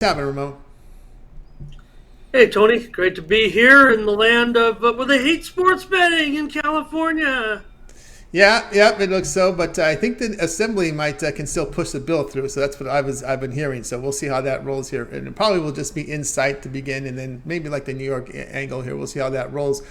What's happening, Ramon? Hey Tony, great to be here in the land of where they hate sports betting in California. Yeah, it looks so, but I think the assembly might can still push the bill through. So that's what I've been hearing. So we'll see how that rolls here, and it probably will just be insight to begin, and then maybe like the New York angle here. We'll see how that rolls.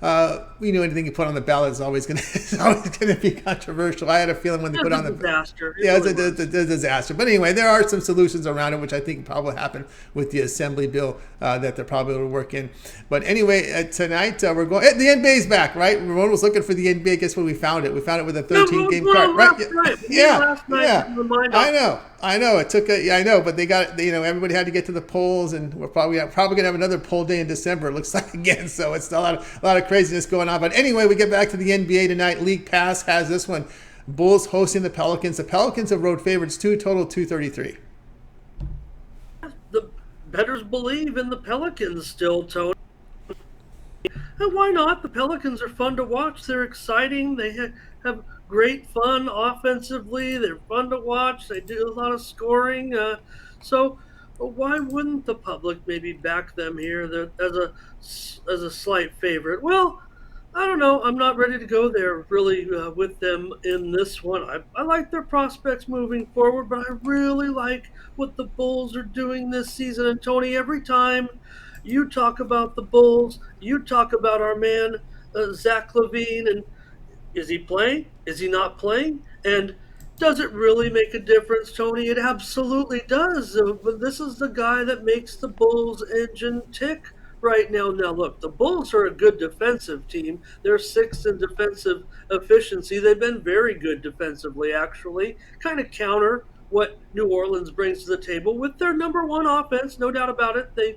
Anything you put on the ballot is always going to is always going to be controversial. I had a feeling when they It's put a on the disaster. It yeah, it's really was. a disaster. But anyway, there are some solutions around it, which I think probably happen with the assembly bill that they're probably going to work in. But anyway, tonight we're going. The NBA's back, right? Ramon was looking for the NBA. Guess where we found it? We found it with a Yeah, 13 what was game going card, on right? last night? We need Yeah, last night yeah. to remind I us. know, I know. It took yeah, I know, but they got everybody had to get to the polls, and we're probably gonna have another poll day in December. It looks like again, so it's a lot of craziness going on. But anyway, we get back to the NBA tonight. League Pass has this one. Bulls hosting the Pelicans. The Pelicans are road favorites too, total 233. The bettors believe in the Pelicans still, Tony. And why not? The Pelicans are fun to watch. They're exciting. Have great fun offensively. They're fun to watch. They do a lot of scoring. So why wouldn't the public maybe back them here as a slight favorite? Well, I don't know. I'm not ready to go there really with them in this one. I like their prospects moving forward, but I really like what the Bulls are doing this season. And Tony, every time you talk about the Bulls, you talk about our man Zach Levine, and is he playing? Is he not playing? And does it really make a difference, Tony? It absolutely does. But this is the guy that makes the Bulls engine tick right now. Now, look, the Bulls are a good defensive team. They're sixth in defensive efficiency. They've been very good defensively, actually. Kind of counter what New Orleans brings to the table with their number one offense, no doubt about it. They,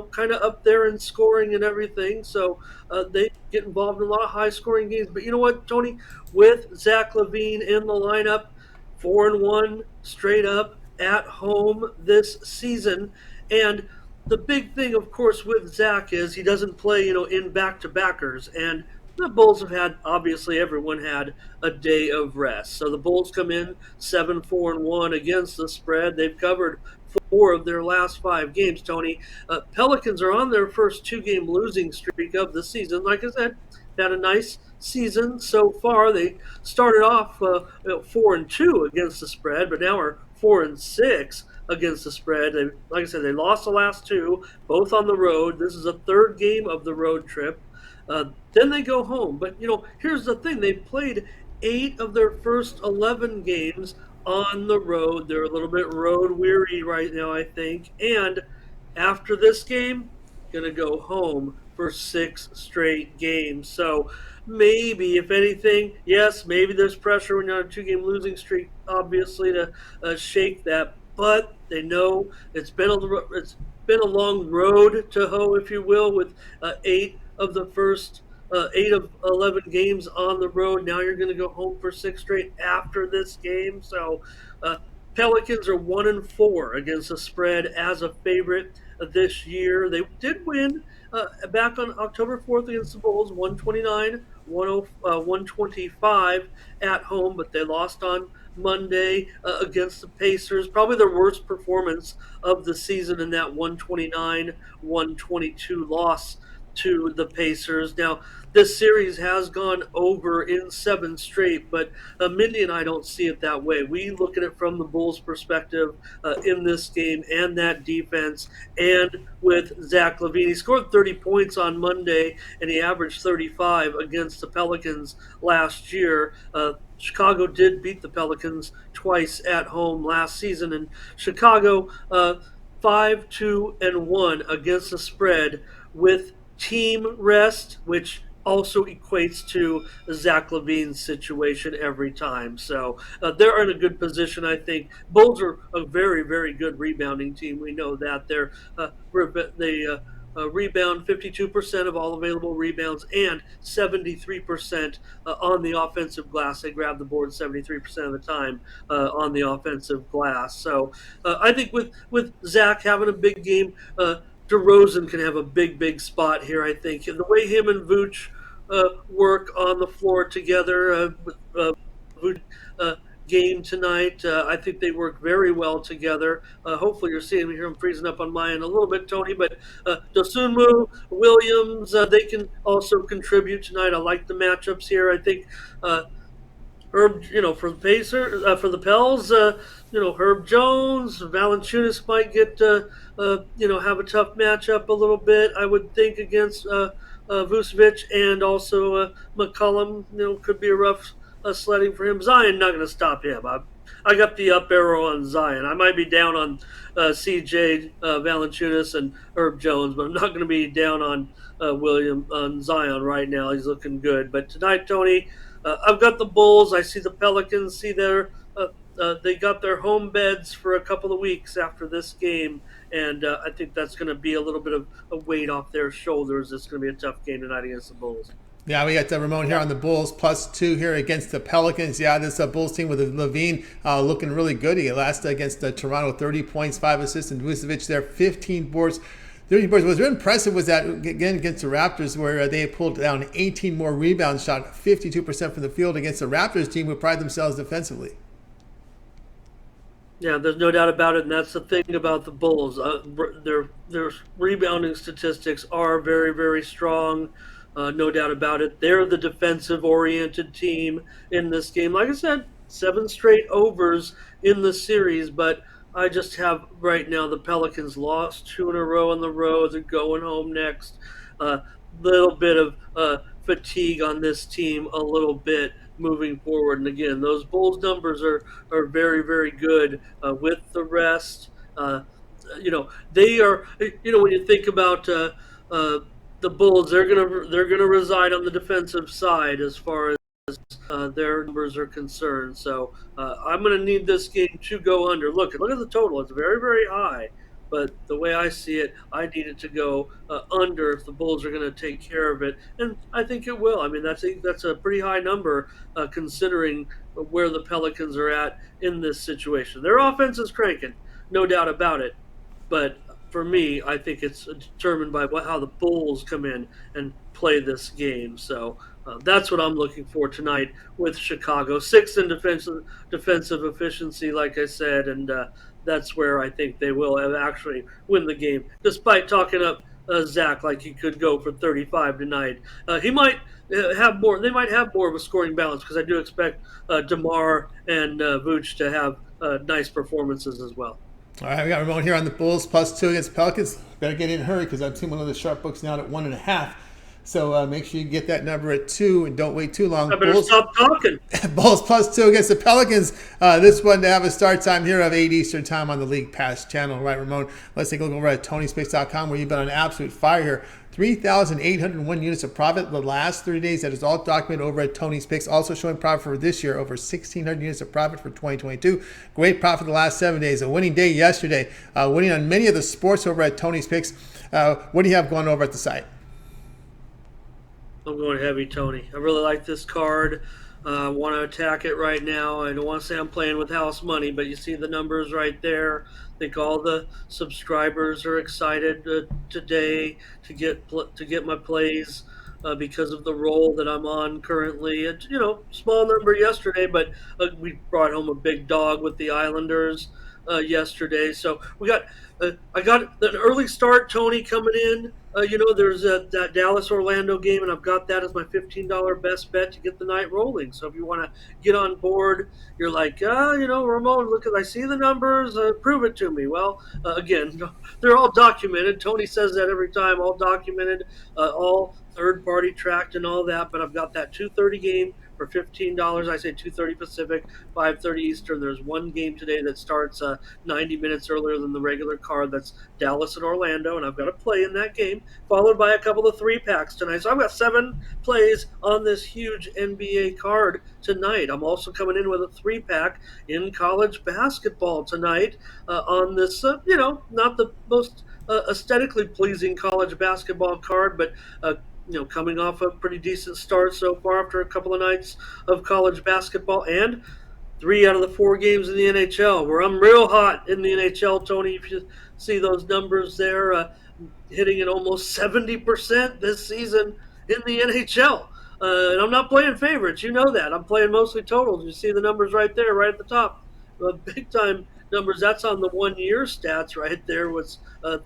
kind of up there in scoring and everything. So they get involved in a lot of high scoring games. But you know what, Tony? With Zach Levine in the lineup, 4-1 straight up at home this season. And the big thing, of course, with Zach is he doesn't play, in back to backers. And the Bulls have had, obviously, everyone had a day of rest. So the Bulls come in 7-4-1 against the spread. They've covered four of their last five games, Tony. Pelicans are on their first two-game losing streak of the season. Like I said, had a nice season so far. They started off 4-2 against the spread, but now are 4-6 against the spread. Like I said, they lost the last two, both on the road. This is a third game of the road trip. Then they go home. But here's the thing: they've played eight of their first 11 games on the road. They're a little bit road weary right now, I think. And after this game, gonna go home for six straight games. So maybe, if anything, yes, maybe there's pressure when you're on a two-game losing streak, obviously, to shake that. But they know it's been a long road to hoe, if you will, with eight of the first 8 of 11 games on the road. Now you're going to go home for six straight after this game. So uh, Pelicans are 1-4 against the spread as a favorite this year. They did win back on October 4th against the Bulls, 129, 125 at home, but they lost on Monday against the Pacers. Probably their worst performance of the season in that 129 122 loss to the Pacers. Now, this series has gone over in seven straight, but Mindy and I don't see it that way. We look at it from the Bulls' perspective in this game and that defense, and with Zach Levine. He scored 30 points on Monday, and he averaged 35 against the Pelicans last year. Chicago did beat the Pelicans twice at home last season, and Chicago 5-2-1 against the spread with team rest, which also equates to Zach Levine's situation every time. So they're in a good position, I think. Bulls are a very, very good rebounding team. We know that they rebound 52% of all available rebounds and 73% on the offensive glass. They grab the board 73% of the time on the offensive glass. So I think with Zach having a big game, DeRozan can have a big, big spot here, I think. And the way him and Vooch work on the floor together, Vooch, uh, game tonight. I think they work very well together. Hopefully, you're seeing me here. I'm freezing up on my end a little bit, Tony. But Dosunmu, Williams, they can also contribute tonight. I like the matchups here. I think Herb, for the Pacer, for the Pels, Herb Jones, Valanciunas might get, have a tough matchup a little bit. I would think against Vucevic and also McCollum. Could be a rough sledding for him. Zion not going to stop him. I got the up arrow on Zion. I might be down on CJ Valanciunas and Herb Jones, but I'm not going to be down on Zion right now. He's looking good. But tonight, Tony, I've got the Bulls. I see the Pelicans. See they got their home beds for a couple of weeks after this game, and I think that's going to be a little bit of a weight off their shoulders. It's going to be a tough game tonight against the Bulls. Yeah, we got Ramon here on the Bulls +2 here against the Pelicans. Yeah, this Bulls team with Levine looking really good. He last against Toronto, 30 points, 5 assists, and Vucevic there, 15 boards. 30 boards. What's really impressive was that, again, against the Raptors, where they pulled down 18 more rebounds, shot 52% from the field against the Raptors team, who pride themselves defensively. Yeah, there's no doubt about it, and that's the thing about the Bulls. Their rebounding statistics are very, very strong. No doubt about it. They're the defensive-oriented team in this game. Like I said, 7 straight overs in the series, but I just have right now the Pelicans lost 2 in a row on the road. They're going home next. Little bit of fatigue on this team, a little bit moving forward. And again, those Bulls numbers are very, very good with the rest. They are. When you think about the Bulls, they're gonna reside on the defensive side as far as their numbers are concerned. So I'm going to need this game to go under. Look at the total; it's very, very high. But the way I see it, I need it to go under if the Bulls are going to take care of it, and I think it will. I mean, that's a pretty high number considering where the Pelicans are at in this situation. Their offense is cranking, no doubt about it. But for me, I think it's determined by how the Bulls come in and play this game. So that's what I'm looking for tonight with Chicago. 6th in defensive efficiency, like I said, and that's where I think they will actually win the game, despite talking up Zach like he could go for 35 tonight. He might have more. They might have more of a scoring balance because I do expect DeMar and Vooch to have nice performances as well. All right, we got Ramon here on the Bulls +2 against Pelicans. Better get in a hurry because I've seen one of the sharp books now at 1.5. So make sure you get that number at 2 and don't wait too long. I better stop talking. Bulls +2 against the Pelicans. This one to have a start time here of 8 Eastern time on the League Pass channel. Right, Ramon? Let's take a look over at TonySpace.com where you've been on absolute fire here. 3,801 units of profit the last 30 days. That is all documented over at TonySpace. Also showing profit for this year, over 1,600 units of profit for 2022. Great profit the last 7 days. A winning day yesterday. Winning on many of the sports over at TonySpace. What do you have going over at the site? I'm going heavy, Tony. I really like this card. I want to attack it right now. I don't want to say I'm playing with house money, but you see the numbers right there. I think all the subscribers are excited today to get my plays because of the role that I'm on currently. It's, small number yesterday, but we brought home a big dog with the Islanders yesterday. So I got an early start, Tony, coming in. There's that Dallas-Orlando game, and I've got that as my $15 best bet to get the night rolling. So if you want to get on board, you're like, Ramon, look, I see the numbers, prove it to me. Well, again, they're all documented. Tony says that every time, all documented, all third-party tracked and all that. But I've got that 2:30 game for $15. I say 2:30 Pacific, 5:30 Eastern. There's one game today that starts 90 minutes earlier than the regular card. That's Dallas and Orlando, and I've got a play in that game, followed by a couple of 3-packs tonight. So I've got 7 plays on this huge NBA card tonight. I'm also coming in with a 3-pack in college basketball tonight on this, not the most aesthetically pleasing college basketball card, but coming off a pretty decent start so far after a couple of nights of college basketball, and 3 out of the 4 games in the NHL, where I'm real hot in the NHL, Tony. If you see those numbers there, hitting at almost 70% this season in the NHL. And I'm not playing favorites. You know that. I'm playing mostly totals. You see the numbers right there, right at the top. Big time numbers. That's on the 1 year stats right there. Was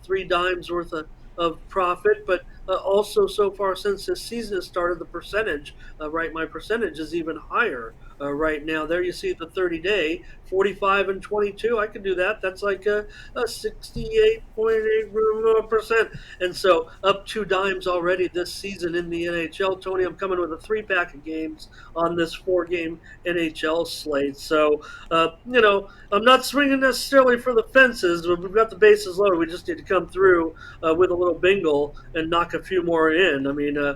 three dimes worth of profit, but also so far since this season has started, the percentage, right? My percentage is even higher right now. There you see the 30-day, 45 and 22. I can do that. That's like a 68.8%. And so up two dimes already this season in the NHL. Tony, I'm coming with a 3-pack of games on this 4-game NHL slate. So, I'm not swinging necessarily for the fences. We've got the bases loaded. We just need to come through with a little bingle and knock a few more in. I mean, I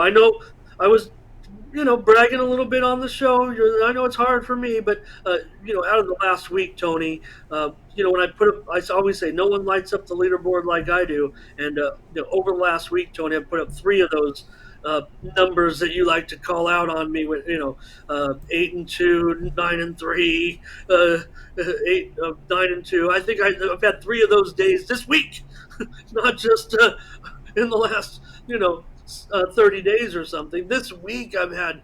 know I was bragging a little bit on the show. I know it's hard for me, but out of the last week, Tony, when I put up, I always say no one lights up the leaderboard like I do. And over the last week, Tony, I put up three of those numbers that you like to call out on me with, 8-2, 9-3, 9-2. I think I've had three of those days this week, not just in the last, 30 days or something. This week I've had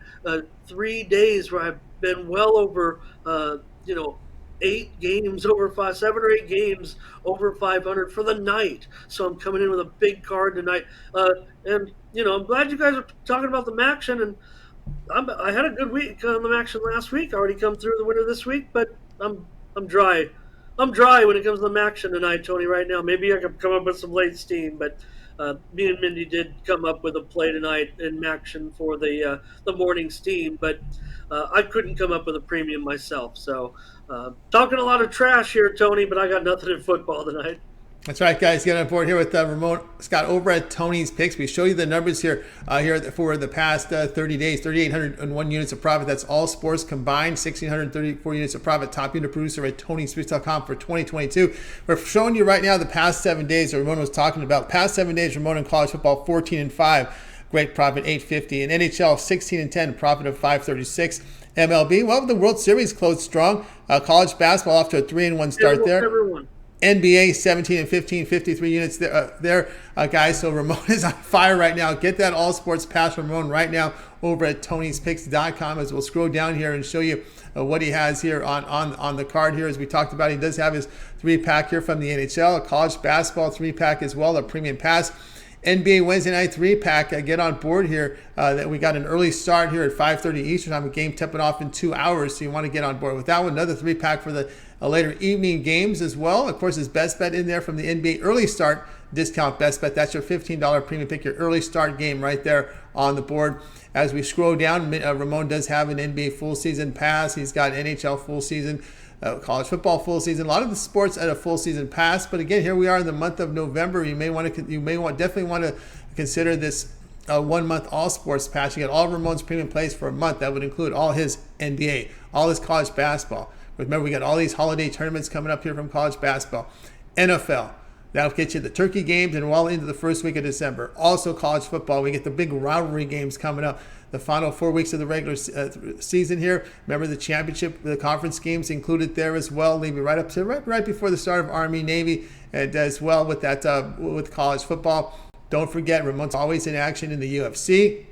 3 days where I've been well over, 8 games over 7 or 8 games over 500 for the night. So I'm coming in with a big card tonight. And, I'm glad you guys are talking about the Maction. And I had a good week on the Maction last week. I already come through the winner this week, but I'm dry. I'm dry when it comes to the Maction tonight, Tony, right now. Maybe I could come up with some late steam, but me and Mindy did come up with a play tonight in Maction for the morning steam, but I couldn't come up with a premium myself. So talking a lot of trash here, Tony, but I got nothing in football tonight. That's right, guys. Get on board here with Ramon Scott over at Tony's Picks. We show you the numbers here for the past 30 days. 3,801 units of profit. That's all sports combined. 1,634 units of profit. Top unit producer at Tony'sPicks.com for 2022. We're showing you right now the past 7 days that Ramon was talking about. Past 7 days, Ramon in college football, 14-5. Great profit, 850. In NHL, 16-10, profit of 536. MLB, well, the World Series closed strong. College basketball off to a 3-1 start there. Everyone. NBA 17-15, 53 units there, guys. So Ramon is on fire right now. Get that all sports pass from Ramon right now over at Tony'sPicks.com, as we'll scroll down here and show you what he has here on the card here. As we talked about, he does have his 3-pack here from the NHL, a college basketball 3-pack as well, a premium pass. NBA Wednesday night 3-pack. Get on board here. That we got an early start here at 5:30 Eastern time. A game tipping off in 2 hours, so you want to get on board with that one. Another 3-pack for the later evening games as well. Of course, his best bet in there from the NBA early start discount best bet. That's your $15 premium pick, your early start game right there on the board. As we scroll down, Ramon does have an NBA full season pass. He's got NHL full season. College football full season, a lot of the sports at a full season pass. But again, here we are in the month of November. You definitely want to consider this 1 month all sports pass. You get all Ramon's premium plays for a month. That would include all his NBA, all his college basketball. Remember, we got all these holiday tournaments coming up here from college basketball, NFL. That'll get you the turkey games and well into the first week of December. Also college football, we get the big rivalry games coming up. The final 4 weeks of the regular season here. Remember the championship, the conference games included there as well. Leaving right up to right before the start of Army, Navy, and as well with that with college football. Don't forget, Ramon's always in action in the UFC.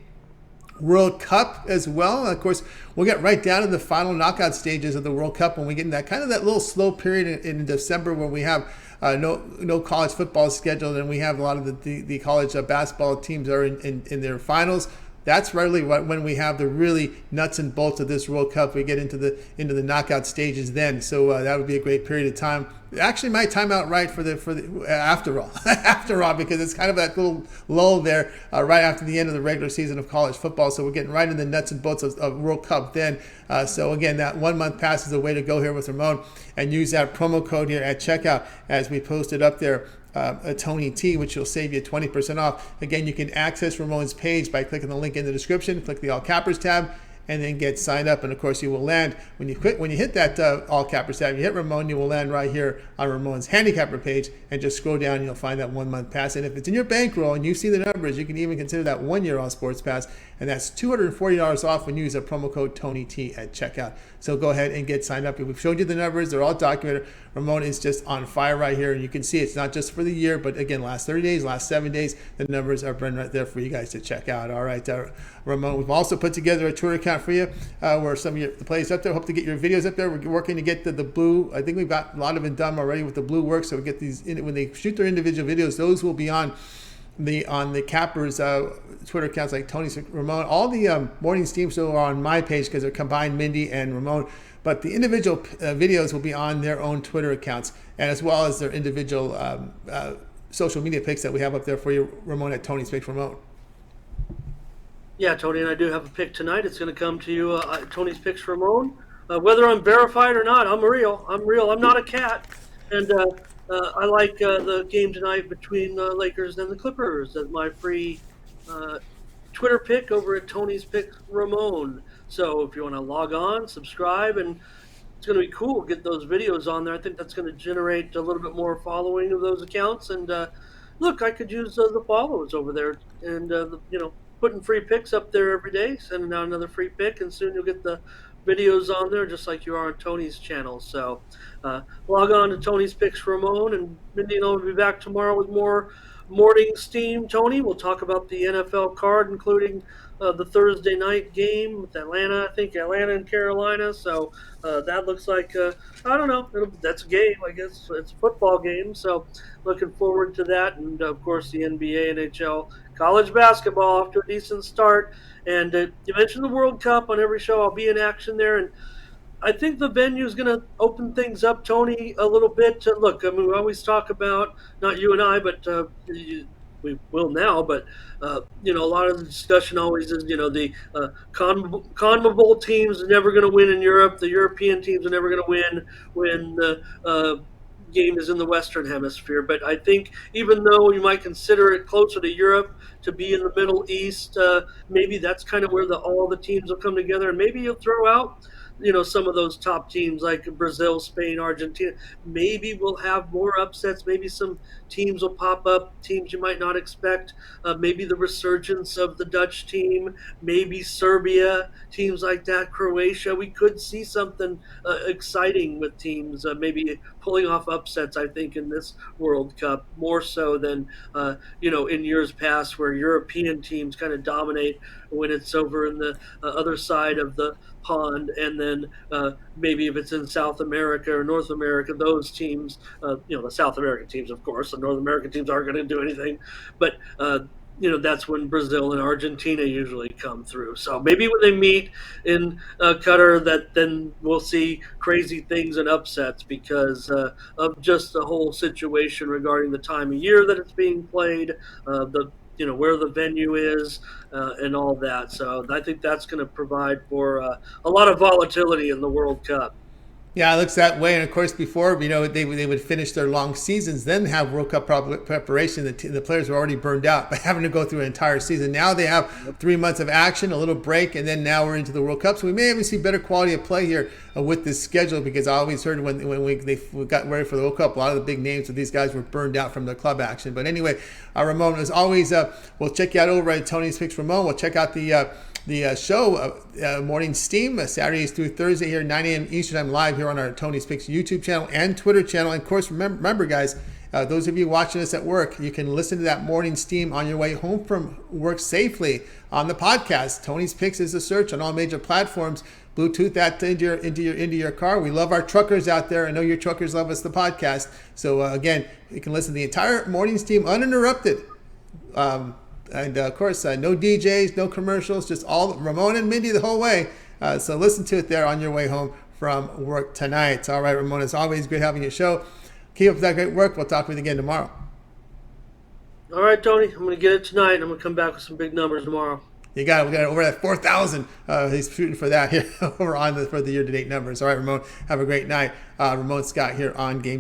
World Cup as well. Of course, we'll get right down to the final knockout stages of the World Cup when we get in that little slow period in December when we have no college football scheduled and we have a lot of the college basketball teams are in their finals. That's really when we have the really nuts and bolts of this World Cup. We get into the knockout stages then. So that would be a great period of time. Actually, might time out right for the after all, because it's kind of that little lull there right after the end of the regular season of college football. So we're getting right in the nuts and bolts of World Cup then. So again, that 1 month pass is the way to go here with Ramon, and use that promo code here at checkout as we posted up there. A Tony T, which will save you 20% off. Again, you can access Ramon's page by clicking the link in the description, click the All Cappers tab, and then get signed up. And of course, you will land when you hit that All Cappers tab. You hit Ramon, you will land right here on Ramon's handicapper page, and just scroll down and you'll find that 1 month pass. And if it's in your bankroll and you see the numbers, you can even consider that 1 year All Sports Pass, and that's $240 off when you use a promo code Tony T at checkout. So go ahead and get signed up. We've showed you the numbers; they're all documented. Ramon is just on fire right here. And you can see it's not just for the year, but again, last 30 days, last 7 days, the numbers are right there for you guys to check out. All right, Ramon, we've also put together a Twitter account for you where some of the players up there. Hope to get your videos up there. We're working to get the blue. I think we've got a lot of it done already with the blue work. So we get these when they shoot their individual videos, those will be on the Cappers Twitter accounts like Tony's, Ramon. All the morning steam show are on my page because they're combined, Mindy and Ramon. But the individual videos will be on their own Twitter accounts, and as well as their individual social media pics that we have up there for you, Ramon, at Tony's Picks Ramon. Yeah, Tony, and I do have a pick tonight. It's going to come to you, Tony's Picks Ramon. Whether I'm verified or not, I'm real. I'm not a cat. And I like the game tonight between the Lakers and the Clippers as my free Twitter pick over at Tony's Picks Ramon. So if you want to log on, subscribe, and it's going to be cool. Get those videos on there. I think that's going to generate a little bit more following of those accounts. And look, I could use the follows over there, and putting free picks up there every day, sending out another free pick, and soon you'll get the videos on there just like you are on Tony's channel. So log on to Tony's Picks Ramon, and Mindy and I will be back tomorrow with more morning steam. Tony, we'll talk about the NFL card, including the Thursday night game with Atlanta and Carolina. So that looks like, I don't know, that's a game, I guess. It's a football game. So looking forward to that. And, of course, the NBA, NHL, college basketball off to a decent start. And you mentioned the World Cup on every show. I'll be in action there. And I think the venue is going to open things up, Tony, a little bit. Look, I mean, we always talk about, not you and I, but we will now, but a lot of the discussion always is, the CONMEBOL teams are never going to win in Europe. The European teams are never going to win when the game is in the Western Hemisphere. But I think even though you might consider it closer to Europe, to be in the Middle East, maybe that's kind of where all the teams will come together, and maybe you'll throw out some of those top teams like Brazil, Spain, Argentina. Maybe we'll have more upsets. Maybe some teams will pop up, teams you might not expect. Maybe the resurgence of the Dutch team, maybe Serbia, teams like that, Croatia. We could see something exciting with teams, maybe pulling off upsets, I think, in this World Cup, more so than, in years past where European teams kind of dominate when it's over in the other side of the pond, and then maybe if it's in South America or North America, those teams, the South American teams, of course, the North American teams aren't going to do anything, but that's when Brazil and Argentina usually come through. So maybe when they meet in Qatar, then we'll see crazy things and upsets because of just the whole situation regarding the time of year that it's being played, where the venue is, and all that. So I think that's going to provide for a lot of volatility in the World Cup. Yeah, it looks that way. And of course, before, they would finish their long seasons, then have World Cup preparation. The players were already burned out by having to go through an entire season. Now they have 3 months of action, a little break, and then now we're into the World Cup. So we may even see better quality of play here with this schedule, because I always heard when we got ready for the World Cup, a lot of the big names of these guys were burned out from their club action. But anyway, Ramon, as always, we'll check you out over at Tony's Picks Ramon. We'll check out the show, Morning Steam, Saturdays through Thursday here, 9 a.m. Eastern Time, live here on our Tony's Picks YouTube channel and Twitter channel. And of course, remember guys, those of you watching us at work, you can listen to that Morning Steam on your way home from work safely on the podcast. Tony's Picks is a search on all major platforms. Bluetooth that into your car. We love our truckers out there. I know your truckers love us, the podcast. So again, you can listen to the entire Morning Steam uninterrupted. And of course, no DJs, no commercials, just all Ramon and Mindy the whole way. So listen to it there on your way home from work tonight. All right, Ramon, it's always great having your show. Keep up that great work. We'll talk with you again tomorrow. All right, Tony, I'm going to get it tonight. I'm going to come back with some big numbers tomorrow. You got it. We got it over at 4,000. He's shooting for that here over for the year-to-date numbers. All right, Ramon, have a great night. Ramon Scott here on Game